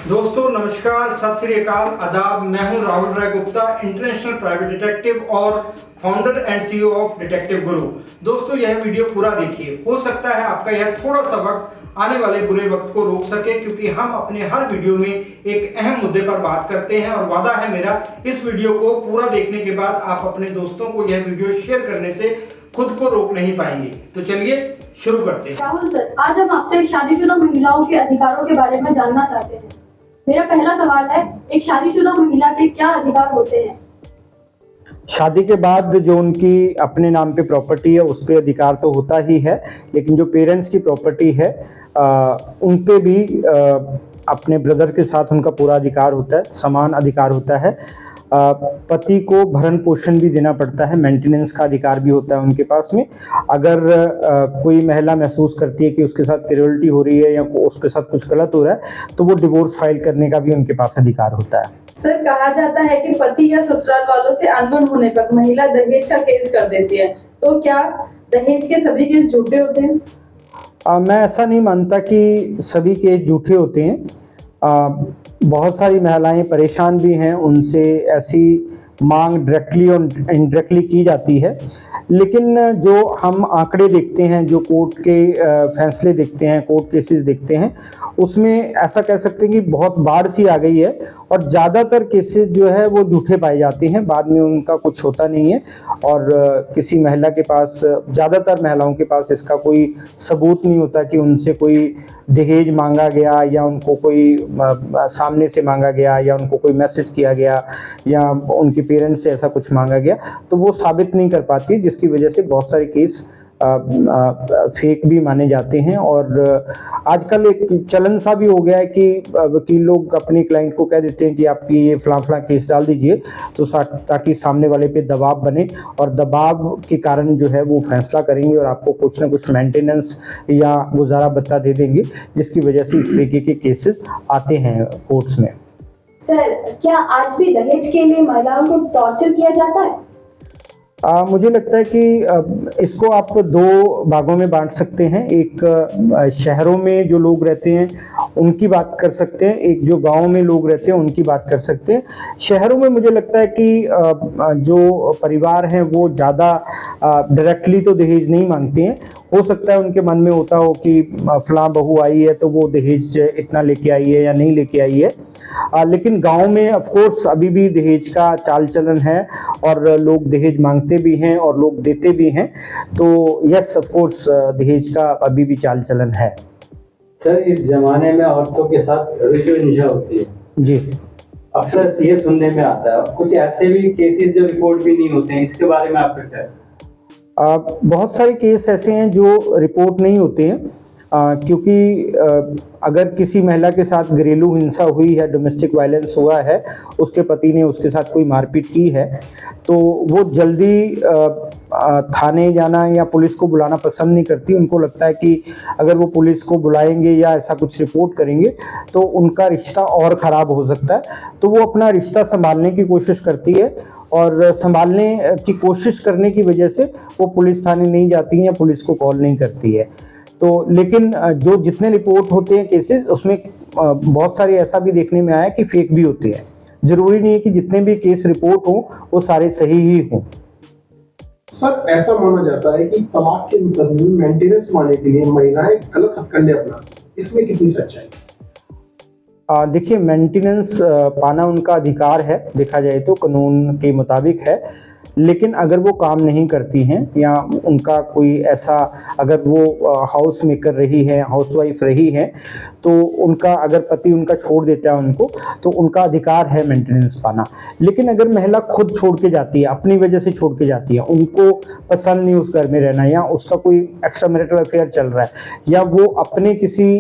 दोस्तों नमस्कार, सत श्री अकाल, आदाब। मैं हूं राहुल राय गुप्ता, इंटरनेशनल प्राइवेट डिटेक्टिव और founder and CEO of detective गुरु। दोस्तों यह वीडियो पूरा देखिए, हो सकता है आपका यह थोड़ा सा वक्त आने वाले बुरे वक्त को रोक सके, क्योंकि हम अपने हर वीडियो में एक अहम मुद्दे पर बात करते हैं और वादा है मेरा, इस वीडियो को पूरा देखने के बाद आप अपने दोस्तों को यह वीडियो शेयर करने से खुद को रोक नहीं पाएंगे। तो चलिए शुरू करते हैं। राहुल सर, आज हम आपसे शादीशुदा महिलाओं के अधिकारों के बारे में जानना चाहते हैं। मेरा पहला सवाल है, एक शादीशुदा महिला के क्या अधिकार होते हैं? शादी के बाद जो उनकी अपने नाम पे प्रॉपर्टी है उस पे अधिकार तो होता ही है, लेकिन जो पेरेंट्स की प्रॉपर्टी है उन पे भी अपने ब्रदर के साथ उनका पूरा अधिकार होता है, समान अधिकार होता है। पति को भरण पोषण भी देना पड़ता है, मेंटेनेंस का अधिकार भी होता है उनके पास में। अगर कोई महिला महसूस करती है कि उसके साथ क्रूरल्टी हो रही है या उसके साथ कुछ गलत हो रहा है तो वो डिवोर्स फाइल करने का भी उनके पास अधिकार होता है। सर, कहा जाता है कि पति या ससुराल वालों से अनबन होने पर महिला दहेज का केस कर देती है, तो क्या दहेज के सभी केस झूठे होते हैं? मैं ऐसा नहीं मानता कि सभी केस झूठे होते हैं। बहुत सारी महिलाएं परेशान भी हैं, उनसे ऐसी मांग डायरेक्टली और इनडायरेक्टली की जाती है, लेकिन जो हम आंकड़े देखते हैं, जो कोर्ट के फैसले देखते हैं, कोर्ट केसेस देखते हैं, उसमें ऐसा कह सकते हैं कि बहुत बाढ़ सी आ गई है और ज़्यादातर केसेस जो है वो झूठे पाए जाते हैं, बाद में उनका कुछ होता नहीं है। और किसी महिला के पास, ज़्यादातर महिलाओं के पास इसका कोई सबूत नहीं होता कि उनसे कोई दहेज मांगा गया या उनको कोई सामने से मांगा गया या उनको कोई मैसेज किया गया या उनके पेरेंट्स से ऐसा कुछ मांगा गया, तो वो साबित नहीं कर पाती, जिसकी वजह से बहुत सारे केस फेक भी माने जाते हैं। और आजकल एक चलन सा भी हो गया है कि वकील लोग अपने क्लाइंट को कह देते हैं कि आपकी ये फलां केस डाल दीजिए, तो ताकि सामने वाले पे दबाव बने और दबाव के कारण जो है वो फैसला करेंगे और आपको कुछ ना कुछ मेंटेनेंस या गुजारा भत्ता दे देंगे, जिसकी वजह से इस तरीके के केसेस आते हैं कोर्ट्स में। सर, क्या आज भी दहेज के लिए महिलाओं को टॉर्चर किया जाता है? मुझे लगता है कि इसको आप दो भागों में बांट सकते हैं। एक शहरों में जो लोग रहते हैं उनकी बात कर सकते हैं, एक जो गांव में लोग रहते हैं उनकी बात कर सकते हैं। शहरों में मुझे लगता है कि जो परिवार हैं वो ज़्यादा डायरेक्टली तो दहेज नहीं मांगते हैं। हो सकता है उनके मन में होता हो कि फलां बहू आई है तो वो दहेज इतना लेके आई है या नहीं लेके आई है, लेकिन गांव में ऑफ कोर्स अभी भी दहेज का चाल चलन है और लोग दहेज मांगते भी हैं और लोग देते भी हैं। तो यस, ऑफ कोर्स दहेज का अभी भी चाल चलन है। सर, इस जमाने में औरतों के साथ रिश्वत होती है जी, अक्सर ये सुनने में आता है। कुछ ऐसे भी केसेस जो रिपोर्ट भी नहीं होते हैं, इसके बारे में आपका क्या है? बहुत सारे केस ऐसे हैं जो रिपोर्ट नहीं होते हैं, क्योंकि अगर किसी महिला के साथ घरेलू हिंसा हुई है, डोमेस्टिक वायलेंस हुआ है, उसके पति ने उसके साथ कोई मारपीट की है, तो वो जल्दी थाने जाना या पुलिस को बुलाना पसंद नहीं करती। उनको लगता है कि अगर वो पुलिस को बुलाएंगे या ऐसा कुछ रिपोर्ट करेंगे तो उनका रिश्ता और ख़राब हो सकता है, तो वो अपना रिश्ता संभालने की कोशिश करती है और संभालने की कोशिश करने की वजह से वो पुलिस थाने नहीं जाती हैं या पुलिस को कॉल नहीं करती है। तो लेकिन जो जितने रिपोर्ट होते हैं केसेस, उसमें बहुत सारे ऐसा भी देखने में आया कि फेक भी होते हैं। ज़रूरी नहीं है कि जितने भी केस रिपोर्ट हों वो सारे सही ही हों। सर, ऐसा माना जाता है कि तलाक के मुकदमे में मेंटेनेंस पाने के लिए महिलाएं गलत हथकंडे अपनाती हैं, इसमें कितनी सच्चाई? देखिए, मेंटेनेंस पाना उनका अधिकार है, देखा जाए तो कानून के मुताबिक है, लेकिन अगर वो काम नहीं करती हैं या उनका कोई ऐसा, अगर वो हाउस मेकर रही है, हाउसवाइफ रही है, तो उनका अगर पति उनका छोड़ देता है उनको, तो उनका अधिकार है मेंटेनेंस पाना। लेकिन अगर महिला खुद छोड़ के जाती है, अपनी वजह से छोड़ के जाती है, उनको पसंद नहीं उस घर में रहना या उसका कोई एक्स्ट्रा मैरिटल अफेयर चल रहा है या वो अपने किसी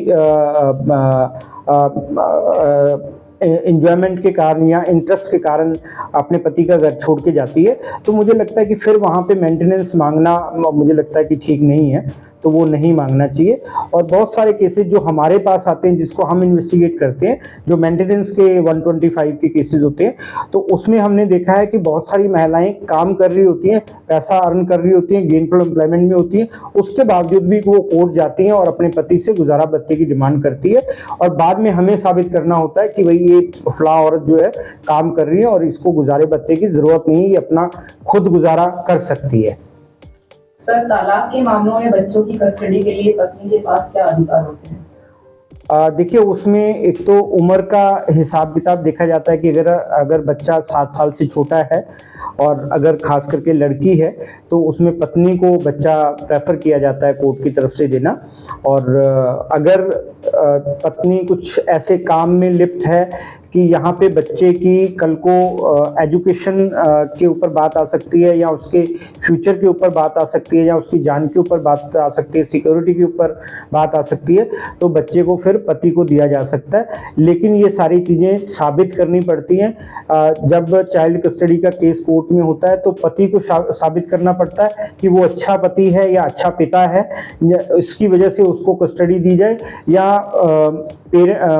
एंजॉयमेंट के कारण या इंटरेस्ट के कारण अपने पति का घर छोड़ के जाती है, तो मुझे लगता है कि फिर वहाँ पे मेंटेनेंस मांगना मुझे लगता है कि ठीक नहीं है। तो वो नहीं मांगना चाहिए। और बहुत सारे केसेस जो हमारे पास आते हैं जिसको हम इन्वेस्टिगेट करते हैं, जो मेंटेनेंस के 125 के केसेस होते हैं, तो उसमें हमने देखा है कि बहुत सारी महिलाएं काम कर रही होती हैं, पैसा अर्न कर रही होती हैं, गेनफुल एम्प्लॉयमेंट में होती हैं, उसके बावजूद भी वो कोर्ट जाती हैं और अपने पति से गुजारा भत्ते की डिमांड करती है, और बाद में हमें साबित करना होता है कि भाई ये फला औरत जो है काम कर रही है और इसको गुजारे भत्ते की जरूरत नहीं, ये अपना खुद गुजारा कर सकती है। सर, तलाक के मामलों में बच्चों की कस्टडी के लिए पत्नी के पास क्या अधिकार होते हैं? देखिए, उसमें एक तो उम्र का हिसाब किताब देखा जाता है कि अगर बच्चा 7 साल से छोटा है और अगर खास करके लड़की है तो उसमें पत्नी को बच्चा प्रेफर किया जाता है कोर्ट की तरफ से देना। और अगर पत्नी कुछ ऐसे काम में लिप्त है कि यहाँ पे बच्चे की कल को एजुकेशन के ऊपर बात आ सकती है, या उसके फ्यूचर के ऊपर बात आ सकती है, या उसकी जान के ऊपर बात आ सकती है, सिक्योरिटी के ऊपर बात आ सकती है, तो बच्चे को फिर पति को दिया जा सकता है। लेकिन ये सारी चीज़ें साबित करनी पड़ती हैं। जब चाइल्ड कस्टडी का केस कोर्ट में होता है तो पति को साबित करना पड़ता है कि वो अच्छा पति है या अच्छा पिता है, इसकी वजह से उसको कस्टडी दी जाए, या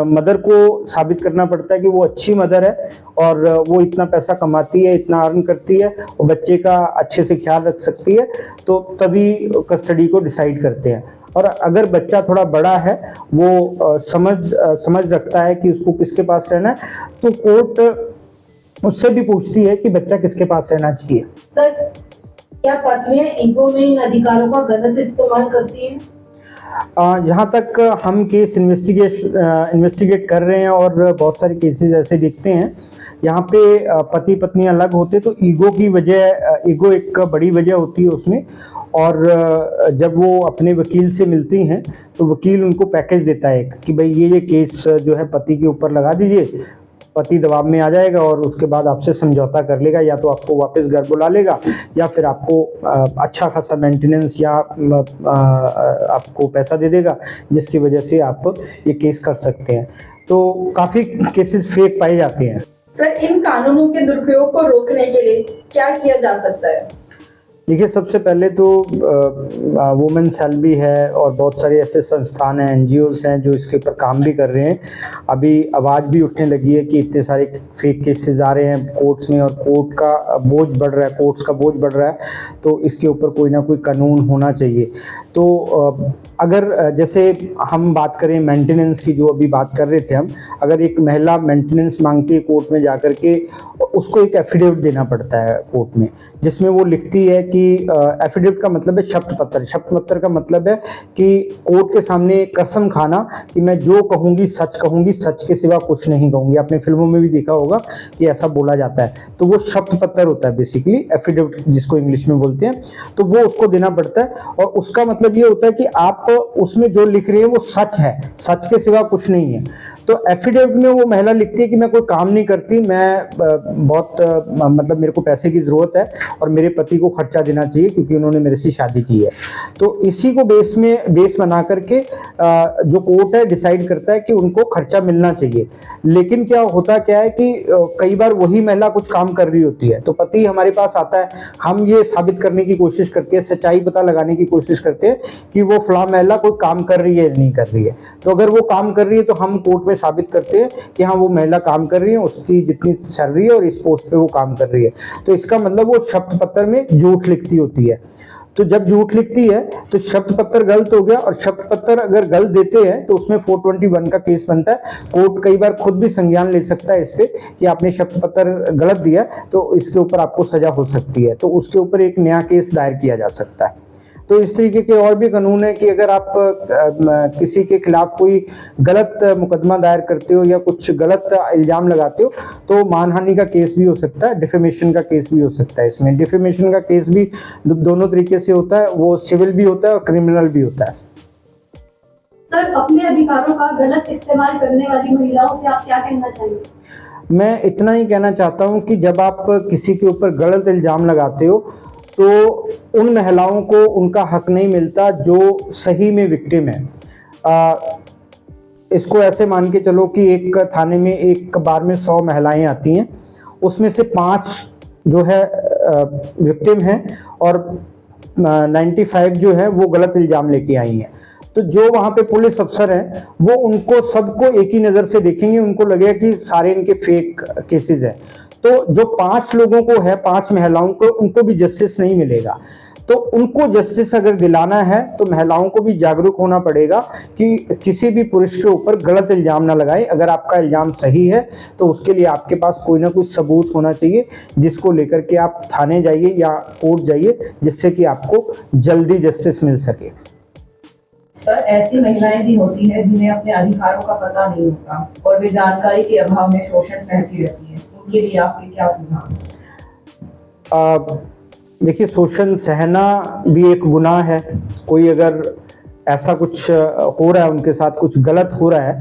मदर को साबित करना पड़ता है कि वो अच्छी मदर है और वो इतना पैसा कमाती है, इतना अर्न करती है और बच्चे का अच्छे से ख्याल रख सकती है, तो तभी कस्टडी को डिसाइड करते हैं। और अगर बच्चा थोड़ा बड़ा है, वो समझ रखता है कि उसको किसके पास रहना है, तो कोर्ट उससे भी पूछती है कि बच्चा किसके पास रहना चाहिए। सर, क्या पत्नियां ईगो में इन अधिकारों का गलत इस्तेमाल करती हैं? जहाँ तक हम केस इन्वेस्टिगेट कर रहे हैं और बहुत सारे केसेस ऐसे देखते हैं यहाँ पे पति पत्नी अलग होते, तो ईगो एक बड़ी वजह होती है उसमें। और जब वो अपने वकील से मिलती हैं तो वकील उनको पैकेज देता है कि भाई ये केस जो है पति के ऊपर लगा दीजिए, पति दबाव में आ जाएगा और उसके बाद आपसे समझौता कर लेगा, या तो आपको वापस घर बुला लेगा या फिर आपको अच्छा खासा मेंटेनेंस या आपको पैसा दे देगा, जिसकी वजह से आप ये केस कर सकते हैं। तो काफ़ी केसेस फेक पाए जाते हैं। सर, इन कानूनों के दुरुपयोग को रोकने के लिए क्या किया जा सकता है? देखिए, सबसे पहले तो वुमेन सेल भी है और बहुत सारे ऐसे संस्थान हैं, NGOs हैं जो इसके ऊपर काम भी कर रहे हैं। अभी आवाज़ भी उठने लगी है कि इतने सारे फेक केसेस आ रहे हैं कोर्ट्स में और कोर्ट का बोझ बढ़ रहा है, कोर्ट्स का बोझ बढ़ रहा है, तो इसके ऊपर कोई ना कोई कानून होना चाहिए। तो अगर जैसे हम बात करें मेंटेनेंस की, जो अभी बात कर रहे थे हम, अगर एक महिला मेंटेनेंस मांगती है कोर्ट में जाकर के, उसको एक एफिडेविट देना पड़ता है कोर्ट में, जिसमें वो लिखती है कि एफिडेविट का मतलब है शपथ पत्र। शपथ पत्र का मतलब है कि कोर्ट के सामने कसम खाना कि मैं जो कहूँगी, सच के सिवा कुछ नहीं कहूँगी। आपने फिल्मों में भी देखा होगा कि ऐसा बोला जाता है, तो वो शपथ पत्र होता है बेसिकली, एफिडेविट जिसको इंग्लिश में बोलते हैं, तो वो उसको देना पड़ता है। और उसका मतलब ये होता है कि आप उसमें जो लिख रहे हैं वो सच है, सच के सिवा कुछ नहीं है। तो एफिडेविट में वो महिला लिखती है कि मैं कोई काम नहीं करती, मैं बहुत मतलब मेरे को पैसे की ज़रूरत है और मेरे पति को खर्चा देना चाहिए क्योंकि उन्होंने मेरे से शादी की है। तो इसी को बेस बना करके जो कोर्ट है डिसाइड करता है कि उनको खर्चा मिलना चाहिए। लेकिन क्या है कि कई बार वही महिला कुछ काम कर रही होती है, तो पति हमारे पास आता है, हम ये साबित करने की कोशिश करते हैं, सच्चाई पता लगाने की कोशिश करते हैं कि वो फला महिला कोई काम कर रही है या नहीं कर रही है। तो अगर वो काम कर रही है तो हम कोर्ट में साबित करते हैं कि हाँ वो महिला काम कर रही है, उसकी जितनी सैलरी है और इस पोस्ट पे वो काम कर रही है। तो इसका मतलब वो शपथ पत्र में झूठ लिखती होती है। तो जब झूठ लिखती है तो शपथ पत्र गलत हो गया, और शपथ पत्र अगर गलत देते हैं तो उसमें 421 का केस बनता है। कोर्ट कई बार खुद भी संज्ञान ले सकता है इस पे कि आपने शपथ पत्र गलत दिया, तो इसके ऊपर आपको सजा हो सकती है, तो उसके ऊपर एक नया केस दायर किया जा सकता है। तो इस तरीके के और भी कानून है कि अगर आप किसी के खिलाफ कोई गलत मुकदमा दायर करते हो या कुछ गलत इल्ज़ाम लगाते हो तो मानहानि का केस भी हो सकता है, डिफेमेशन का केस भी हो सकता है। इसमें डिफेमेशन का केस भी दोनों तरीके से होता है, वो सिविल भी होता है और क्रिमिनल भी होता है। सर, अपने अधिकारों का गलत इस्तेमाल करने वाली महिलाओं से आप क्या कहना चाहेंगे? मैं इतना ही कहना चाहता हूँ कि जब आप किसी के ऊपर गलत इल्ज़ाम लगाते हो तो उन महिलाओं को उनका हक नहीं मिलता जो सही में विक्टिम है। इसको ऐसे मान के चलो कि एक थाने में एक बार में 100 महिलाएं आती हैं, उसमें से 5 जो है विक्टिम हैं और 95 जो है वो गलत इल्ज़ाम लेके आई हैं। तो जो वहाँ पे पुलिस अफसर हैं वो उनको सबको एक ही नज़र से देखेंगे, उनको लगेगा कि सारे इनके फेक केसेस हैं। तो जो 5 लोगों को है, 5 महिलाओं को, उनको भी जस्टिस नहीं मिलेगा। तो उनको जस्टिस अगर दिलाना है तो महिलाओं को भी जागरूक होना पड़ेगा कि किसी भी पुरुष के ऊपर गलत इल्ज़ाम ना लगाएं। अगर आपका इल्ज़ाम सही है तो उसके लिए आपके पास कोई ना कोई सबूत होना चाहिए, जिसको लेकर के आप थाने जाइए या कोर्ट जाइए, जिससे कि आपको जल्दी जस्टिस मिल सके। सर, ऐसी महिलाएं भी होती हैं जिन्हें अपने अधिकारों का पता नहीं होता और वे जानकारी के अभाव में शोषण सहती रहती हैं, उनके लिए आपके क्या सुझाव हैं? देखिए, शोषण सहना भी एक गुनाह है। कोई अगर ऐसा कुछ हो रहा है, उनके साथ कुछ गलत हो रहा है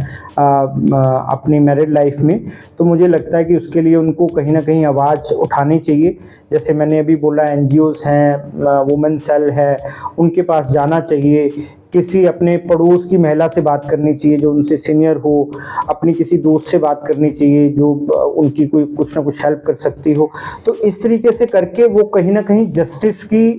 अपनी मैरिड लाइफ में, तो मुझे लगता है कि उसके लिए उनको कहीं ना कहीं आवाज़ उठानी चाहिए। जैसे मैंने अभी बोला, NGOs हैं, वुमेन सेल है, उनके पास जाना चाहिए। किसी अपने पड़ोस की महिला से बात करनी चाहिए जो उनसे सीनियर हो, अपनी किसी दोस्त से बात करनी चाहिए जो उनकी कोई कुछ ना कुछ हेल्प कर सकती हो। तो इस तरीके से करके वो कहीं ना कहीं जस्टिस की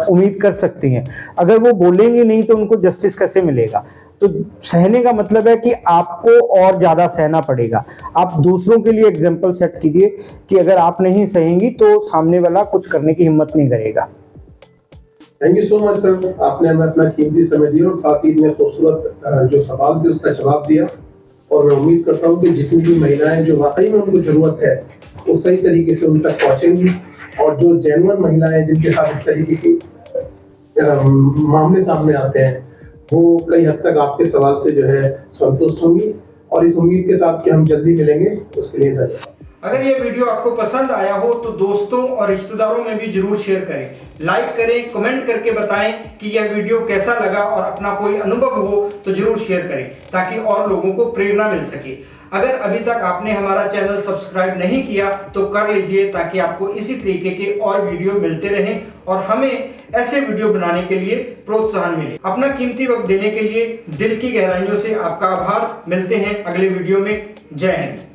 उम्मीद कर सकती हैं। अगर वो बोलेंगे नहीं तो उनको जस्टिस कैसे मिलेगा? तो सहने का मतलब है कि आपको और ज़्यादा सहना पड़ेगा। आप दूसरों के लिए एग्जाम्पल सेट कीजिए कि अगर आप नहीं सहेंगी तो सामने वाला कुछ करने की हिम्मत नहीं करेगा। Thank you so much sir, आपने हमें अपना कीमती समय दिया और साथ ही इतने खूबसूरत जो सवाल थे उसका जवाब दिया। और मैं उम्मीद करता हूँ कि जितनी भी महिलाएं जो वाकई में उनको जरूरत है वो सही तरीके से उन तक पहुंचेंगी, और जो जेन्युइन महिलाएं जिनके साथ इस तरीके के मामले सामने आते हैं वो कई हद तक आपके सवाल से जो है संतुष्ट होंगी। और इस उम्मीद के साथ कि हम जल्दी मिलेंगे, उसके लिए धन्यवाद। अगर ये वीडियो आपको पसंद आया हो तो दोस्तों और रिश्तेदारों में भी जरूर शेयर करें, लाइक करें, कमेंट करके बताएं कि यह वीडियो कैसा लगा, और अपना कोई अनुभव हो तो जरूर शेयर करें ताकि और लोगों को प्रेरणा मिल सके। अगर अभी तक आपने हमारा चैनल सब्सक्राइब नहीं किया तो कर लीजिए ताकि आपको इसी तरीके के और वीडियो मिलते रहें और हमें ऐसे वीडियो बनाने के लिए प्रोत्साहन मिले। अपना कीमती वक्त देने के लिए दिल की गहराइयों से आपका आभार। मिलते हैं अगले वीडियो में। जय हिंद।